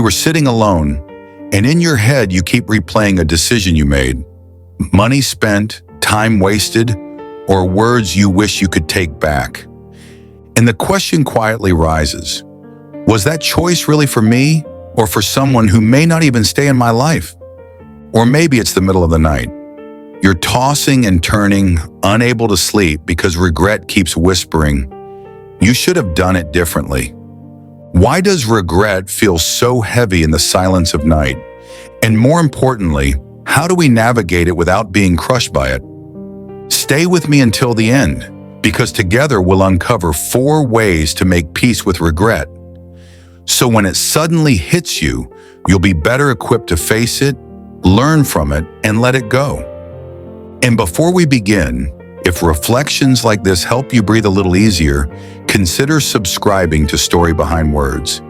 You were sitting alone, and in your head you keep replaying a decision you made. Money spent, time wasted, or words you wish you could take back. And the question quietly rises, was that choice really for me, or for someone who may not even stay in my life? Or maybe it's the middle of the night. You're tossing and turning, unable to sleep because regret keeps whispering, you should have done it differently. Why does regret feel so heavy in the silence of night? And more importantly, how do we navigate it without being crushed by it? Stay with me until the end, because together we'll uncover 4 ways to make peace with regret. So when it suddenly hits you, you'll be better equipped to face it, learn from it, and let it go. And before we begin, if reflections like this help you breathe a little easier, consider subscribing to Story Behind Words.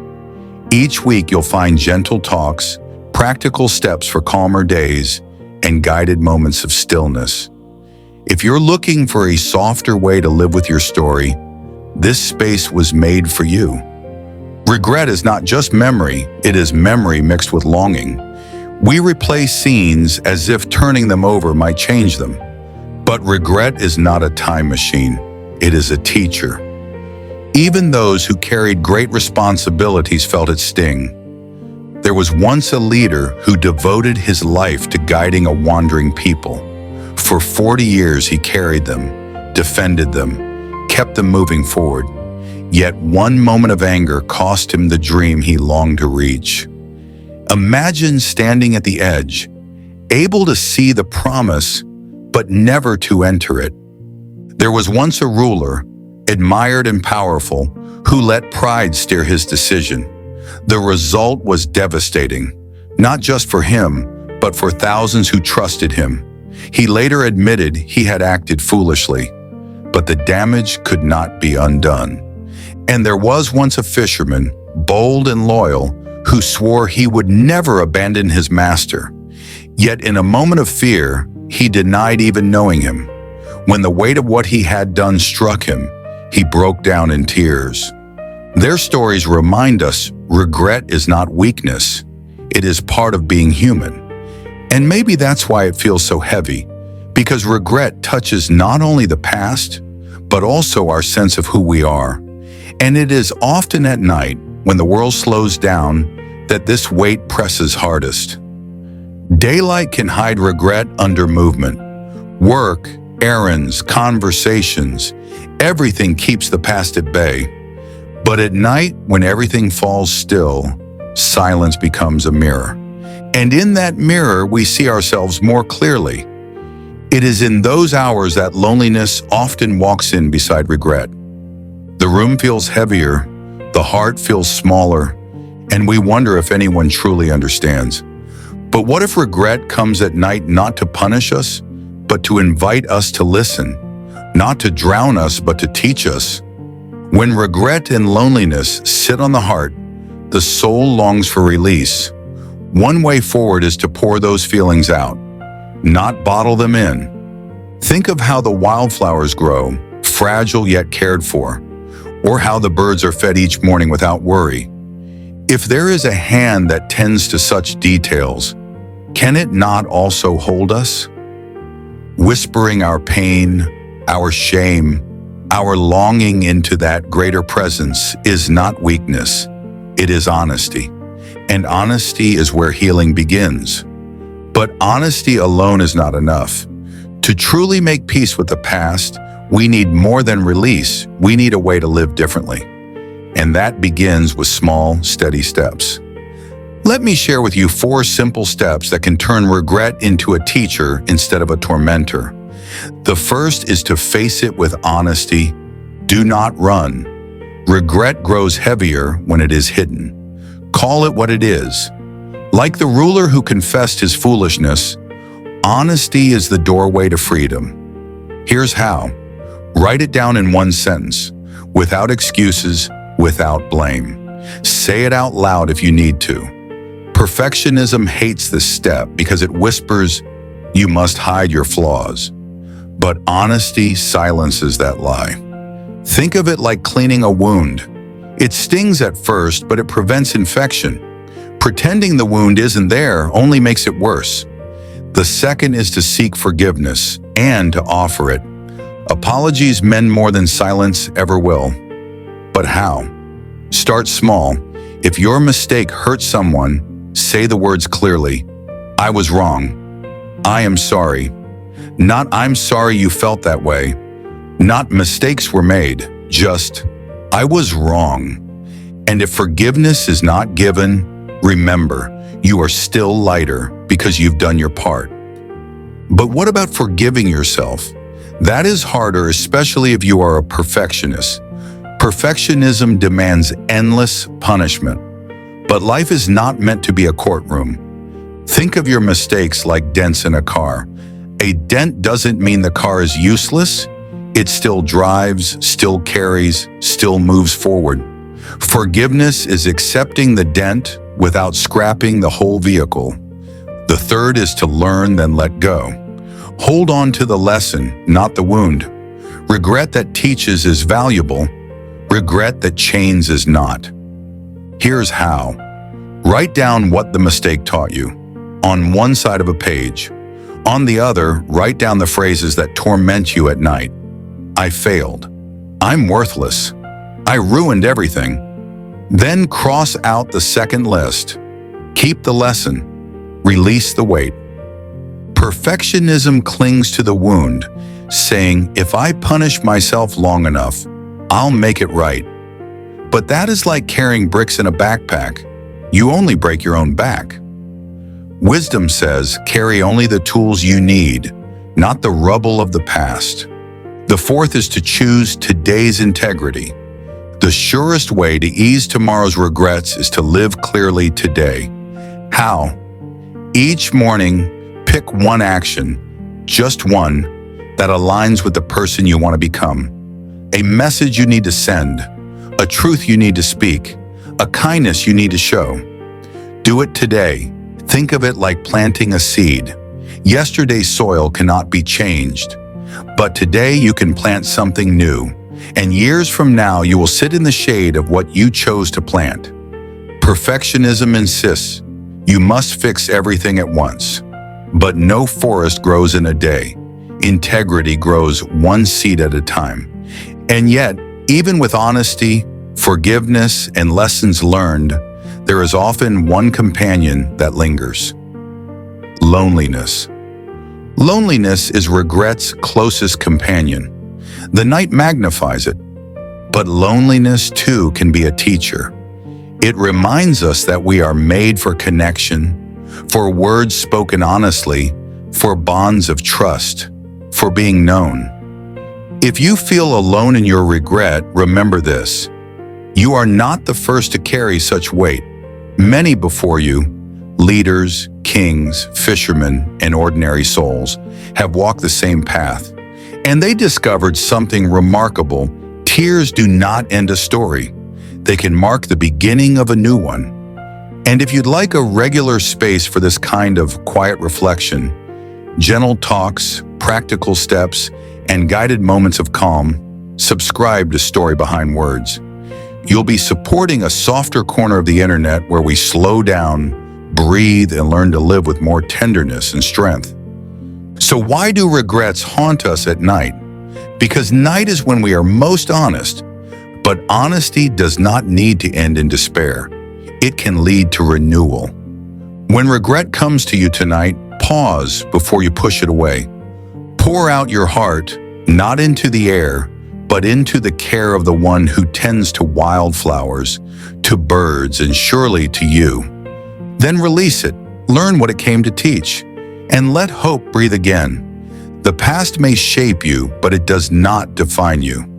Each week you'll find gentle talks, practical steps for calmer days, and guided moments of stillness. If you're looking for a softer way to live with your story, this space was made for you. Regret is not just memory, it is memory mixed with longing. We replay scenes as if turning them over might change them. But regret is not a time machine, it is a teacher. Even those who carried great responsibilities felt its sting. There was once a leader who devoted his life to guiding a wandering people. For 40 years he carried them, defended them, kept them moving forward. Yet one moment of anger cost him the dream he longed to reach. Imagine standing at the edge, able to see the promise, but never to enter it. There was once a ruler, admired and powerful, who let pride steer his decision. The result was devastating, not just for him, but for thousands who trusted him. He later admitted he had acted foolishly, but the damage could not be undone. And there was once a fisherman, bold and loyal, who swore he would never abandon his master. Yet in a moment of fear, he denied even knowing him. When the weight of what he had done struck him, he broke down in tears. Their stories remind us regret is not weakness. It is part of being human. And maybe that's why it feels so heavy, because regret touches not only the past, but also our sense of who we are. And it is often at night, when the world slows down, that this weight presses hardest. Daylight can hide regret under movement. Work, errands, conversations, everything keeps the past at bay. But at night, when everything falls still, silence becomes a mirror. And in that mirror, we see ourselves more clearly. It is in those hours that loneliness often walks in beside regret. The room feels heavier, the heart feels smaller, and we wonder if anyone truly understands. But what if regret comes at night not to punish us, but to invite us to listen, not to drown us, but to teach us? When regret and loneliness sit on the heart, the soul longs for release. One way forward is to pour those feelings out, not bottle them in. Think of how the wildflowers grow, fragile yet cared for, or how the birds are fed each morning without worry. If there is a hand that tends to such details, can it not also hold us? Whispering our pain, our shame, our longing into that greater presence is not weakness, it is honesty. And honesty is where healing begins. But honesty alone is not enough. To truly make peace with the past, we need more than release, we need a way to live differently. And that begins with small, steady steps. Let me share with you 4 simple steps that can turn regret into a teacher instead of a tormentor. The first is to face it with honesty. Do not run. Regret grows heavier when it is hidden. Call it what it is. Like the ruler who confessed his foolishness, honesty is the doorway to freedom. Here's how. Write it down in one sentence, without excuses, without blame. Say it out loud if you need to. Perfectionism hates this step because it whispers, you must hide your flaws. But honesty silences that lie. Think of it like cleaning a wound. It stings at first, but it prevents infection. Pretending the wound isn't there only makes it worse. The second is to seek forgiveness and to offer it. Apologies mend more than silence ever will. But how? Start small. If your mistake hurts someone, say the words clearly. I was wrong. I am sorry. Not I'm sorry you felt that way. Not mistakes were made. Just I was wrong. And if forgiveness is not given, remember, you are still lighter because you've done your part. But what about forgiving yourself? That is harder, especially if you are a perfectionist. Perfectionism demands endless punishment. But life is not meant to be a courtroom. Think of your mistakes like dents in a car. A dent doesn't mean the car is useless. It still drives, still carries, still moves forward. Forgiveness is accepting the dent without scrapping the whole vehicle. The third is to learn, then let go. Hold on to the lesson, not the wound. Regret that teaches is valuable. Regret that chains is not. Here's how. Write down what the mistake taught you. On one side of a page. On the other, write down the phrases that torment you at night. I failed. I'm worthless. I ruined everything. Then cross out the second list. Keep the lesson. Release the weight. Perfectionism clings to the wound, saying, if I punish myself long enough, I'll make it right. But that is like carrying bricks in a backpack. You only break your own back. Wisdom says, carry only the tools you need, not the rubble of the past. The fourth is to choose today's integrity. The surest way to ease tomorrow's regrets is to live clearly today. How? Each morning, pick one action, just one, that aligns with the person you want to become. A message you need to send, a truth you need to speak, a kindness you need to show. Do it today. Think of it like planting a seed. Yesterday's soil cannot be changed, but today you can plant something new, and years from now you will sit in the shade of what you chose to plant. Perfectionism insists you must fix everything at once, but no forest grows in a day. Integrity grows one seed at a time. And yet, even with honesty, forgiveness, and lessons learned, there is often one companion that lingers. Loneliness. Loneliness is regret's closest companion. The night magnifies it, but loneliness too can be a teacher. It reminds us that we are made for connection, for words spoken honestly, for bonds of trust, for being known. If you feel alone in your regret, remember this. You are not the first to carry such weight. Many before you, leaders, kings, fishermen, and ordinary souls, have walked the same path. And they discovered something remarkable. Tears do not end a story. They can mark the beginning of a new one. And if you'd like a regular space for this kind of quiet reflection, gentle talks, practical steps, and guided moments of calm, subscribe to Story Behind Words. You'll be supporting a softer corner of the internet where we slow down, breathe, and learn to live with more tenderness and strength. So why do regrets haunt us at night? Because night is when we are most honest, but honesty does not need to end in despair. It can lead to renewal. When regret comes to you tonight, pause before you push it away. Pour out your heart, not into the air, but into the care of the one who tends to wildflowers, to birds, and surely to you. Then release it, learn what it came to teach, and let hope breathe again. The past may shape you, but it does not define you.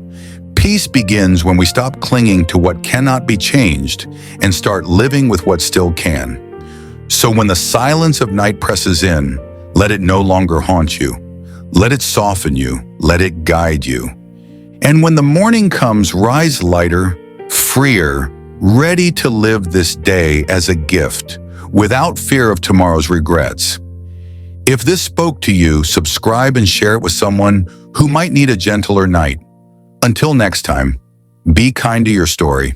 Peace begins when we stop clinging to what cannot be changed and start living with what still can. So when the silence of night presses in, let it no longer haunt you. Let it soften you. Let it guide you. And when the morning comes, rise lighter, freer, ready to live this day as a gift, without fear of tomorrow's regrets. If this spoke to you, subscribe and share it with someone who might need a gentler night. Until next time, be kind to your story.